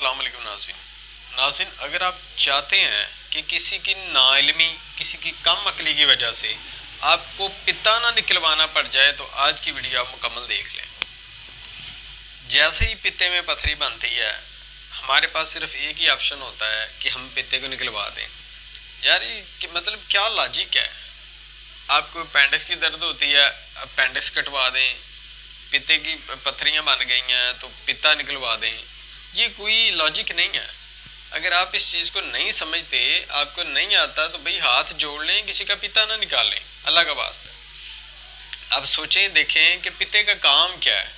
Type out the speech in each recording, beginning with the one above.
السلام علیکم ناظرین، اگر آپ چاہتے ہیں کہ کسی کی ناعلمی، کسی کی کم عقلی کی وجہ سے آپ کو پتا نہ نکلوانا پڑ جائے تو آج کی ویڈیو آپ مکمل دیکھ لیں۔ جیسے ہی پتے میں پتھری بنتی ہے ہمارے پاس صرف ایک ہی آپشن ہوتا ہے کہ ہم پتے کو نکلوا دیں۔ یار یہ مطلب کیا لاجک ہے؟ آپ کو اپینڈکس کی درد ہوتی ہے، اپینڈکس کٹوا دیں، پتے کی پتھریاں بن گئی ہیں تو پتا نکلوا دیں۔ یہ کوئی لاجک نہیں ہے۔ اگر آپ اس چیز کو نہیں سمجھتے، آپ کو نہیں آتا تو بھئی ہاتھ جوڑ لیں، کسی کا پتا نہ نکالیں، اللہ کا واسطہ۔ اب سوچیں دیکھیں کہ پتے کا کام کیا ہے۔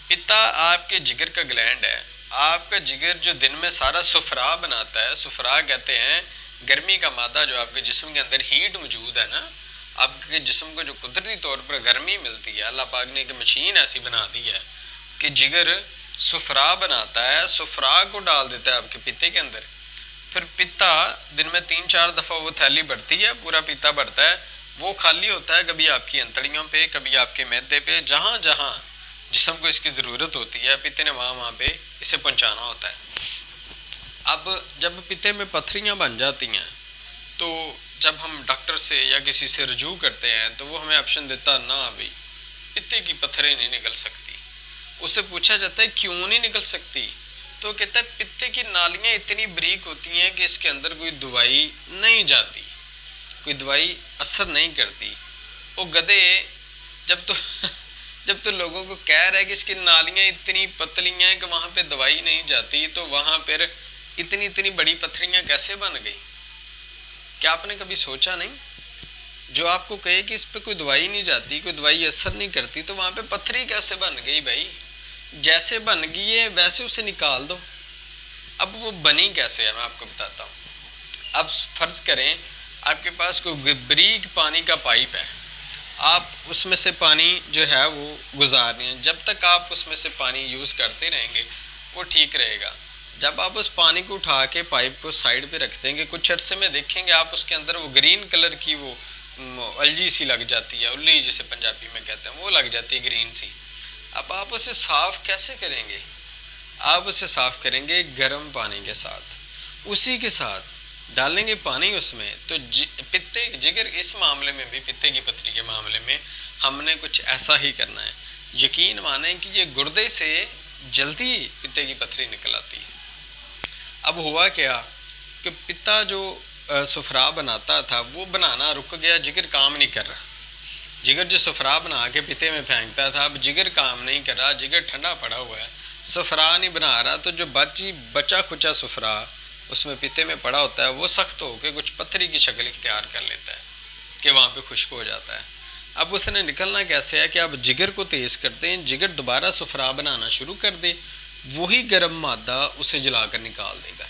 پتا آپ کے جگر کا گلینڈ ہے۔ آپ کا جگر جو دن میں سارا صفرا بناتا ہے، صفرا کہتے ہیں گرمی کا مادہ جو آپ کے جسم کے اندر ہیٹ موجود ہے نا، آپ کے جسم کو جو قدرتی طور پر گرمی ملتی ہے، اللہ پاک نے ایک مشین ایسی بنا دی ہے کہ جگر صفرا بناتا ہے، صفرا کو ڈال دیتا ہے آپ کے پتے کے اندر۔ پھر پتا دن میں 3-4 دفعہ وہ تھیلی بڑھتی ہے، پورا پتا بڑھتا ہے، وہ خالی ہوتا ہے کبھی آپ کی انتڑیوں پہ، کبھی آپ کے معدے پہ، جہاں جہاں جسم کو اس کی ضرورت ہوتی ہے پتے نے وہاں پہ اسے پہنچانا ہوتا ہے۔ اب جب پتے میں پتھریاں بن جاتی ہیں تو جب ہم ڈاکٹر سے یا کسی سے رجوع کرتے ہیں تو وہ ہمیں آپشن دیتا نہ بھئی پتے کی پتھریں نہیں نکل سکتی۔ اس سے پوچھا جاتا ہے کیوں نہیں نکل سکتی؟ تو وہ کہتا ہے پتے کی نالیاں اتنی بریک ہوتی ہیں کہ اس کے اندر کوئی دوائی نہیں جاتی، کوئی دوائی اثر نہیں کرتی۔ وہ گدھے جب تو لوگوں کو کہہ رہا ہے کہ اس کی نالیاں اتنی پتلی ہیں کہ وہاں پہ دوائی نہیں جاتی، تو وہاں پھر اتنی بڑی پتھریاں کیسے بن گئی؟ کیا آپ نے کبھی سوچا نہیں؟ جو آپ کو کہے کہ اس پہ کوئی دوائی نہیں جاتی، کوئی دوائی اثر نہیں کرتی، تو وہاں پہ پتھری کیسے بن گئی بھائی؟ جیسے بن گئی ہے ویسے اسے نکال دو۔ اب وہ بنی کیسے ہے میں آپ کو بتاتا ہوں۔ اب فرض کریں آپ کے پاس کوئی بریک پانی کا پائپ ہے، آپ اس میں سے پانی جو ہے وہ گزار رہے ہیں، جب تک آپ اس میں سے پانی یوز کرتے رہیں گے وہ ٹھیک رہے گا۔ جب آپ اس پانی کو اٹھا کے پائپ کو سائڈ پہ رکھ دیں گے، کچھ عرصے میں دیکھیں گے آپ اس کے اندر وہ گرین کلر کی وہ الجی سی لگ جاتی ہے، الی جسے پنجابی میں کہتے ہیں، وہ لگ جاتی ہے گرین سی۔ اب آپ اسے صاف کیسے کریں گے؟ آپ اسے صاف کریں گے گرم پانی کے ساتھ، اسی کے ساتھ ڈالیں گے پانی اس میں۔ تو پتے جگر اس معاملے میں بھی، پتے کی پتھری کے معاملے میں ہم نے کچھ ایسا ہی کرنا ہے۔ یقین مانیں کہ یہ گردے سے جلدی پتے کی پتھری نکل آتی ہے۔ اب ہوا کیا کہ پتا جو صفرا بناتا تھا وہ بنانا رک گیا، جگر کام نہیں کر رہا۔ جگر جو صفرا بنا کے پتے میں پھینکتا تھا، اب جگر کام نہیں کر رہا، جگر ٹھنڈا پڑا ہوا ہے، صفرا نہیں بنا رہا، تو جو بچا کھچا صفرا اس میں پتے میں پڑا ہوتا ہے وہ سخت ہو کے کچھ پتھری کی شکل اختیار کر لیتا ہے کہ وہاں پہ خشک ہو جاتا ہے۔ اب اس نے نکلنا کیسے ہے کہ اب جگر کو تیز کرتے ہیں، جگر دوبارہ صفرا بنانا شروع کر دے، وہی گرم مادہ اسے جلا کر نکال دے گا۔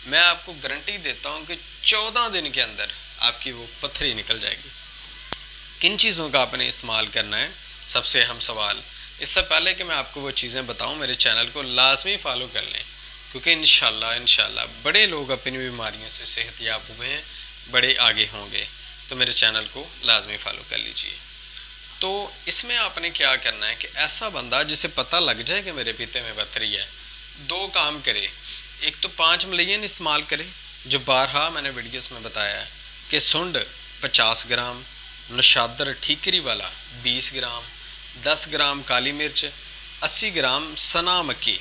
میں آپ کو گارنٹی دیتا ہوں کہ 14 دن کے اندر آپ کی وہ پتھری نکل جائے گی۔ کن چیزوں کا آپ نے استعمال کرنا ہے؟ سب سے اہم سوال، اس سے پہلے کہ میں آپ کو وہ چیزیں بتاؤں میرے چینل کو لازمی فالو کر لیں، کیونکہ انشاءاللہ بڑے لوگ اپنی بیماریوں سے صحت یاب ہوئے ہیں، بڑے آگے ہوں گے، تو میرے چینل کو لازمی فالو کر لیجئے۔ تو اس میں آپ نے کیا کرنا ہے کہ ایسا بندہ جسے پتہ لگ جائے کہ میرے پیتے میں پتھری ہے، 2 کام کرے۔ ایک تو 5 ملین استعمال کرے، جو بارہا میں نے ویڈیوز میں بتایا ہے کہ سنڈ 50 گرام، نشادر ٹھیکری والا 20 گرام، 10 گرام کالی مرچ، 80 گرام سنا مکی،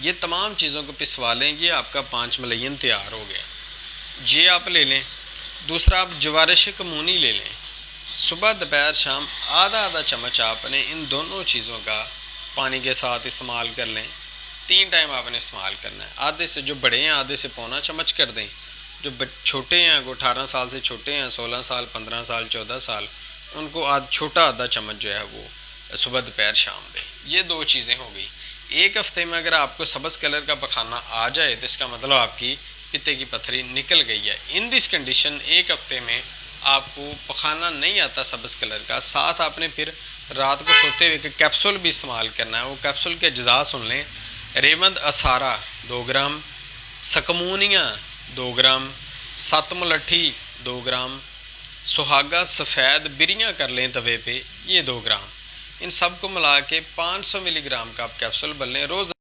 یہ تمام چیزوں کو پسوا لیں، یہ آپ کا 5 ملین تیار ہو گیا۔ یہ آپ لے لیں۔ دوسرا آپ جوارش کمونی لے لیں، صبح دوپہر شام آدھا چمچ آپ نے ان دونوں چیزوں کا پانی کے ساتھ استعمال کر لیں۔ 3 ٹائم آپ نے استعمال کرنا ہے۔ آدھے سے جو بڑے ہیں آدھے سے پونا چمچ کر دیں، جو چھوٹے ہیں وہ 18 سال سے چھوٹے ہیں، 16 سال، 15 سال، 14 سال، ان کو چھوٹا آدھا چمچ جو ہے وہ صبح دوپہر شام دیں۔ یہ 2 چیزیں ہو گئی۔ ایک ہفتے میں اگر آپ کو سبز کلر کا پخانہ آ جائے تو اس کا مطلب آپ کی پتے کی پتھری نکل گئی ہے۔ ان دس کنڈیشن 1 ہفتے میں آپ کو پخانہ نہیں آتا سبز کلر کا، ساتھ آپ نے پھر رات کو سوتے ہوئے کہ کیپسول بھی استعمال کرنا ہے۔ وہ کیپسول کے اجزاء سن لیں: ریمند اسارا 2 گرام، سکمونیا 2 گرام، 7 ملٹھی 2 گرام، سہاگا سفید بریاں کر لیں توے پہ، یہ 2 گرام۔ ان سب کو ملا کے 500 ملی گرام کا آپ کیپسول بن لیں۔ روز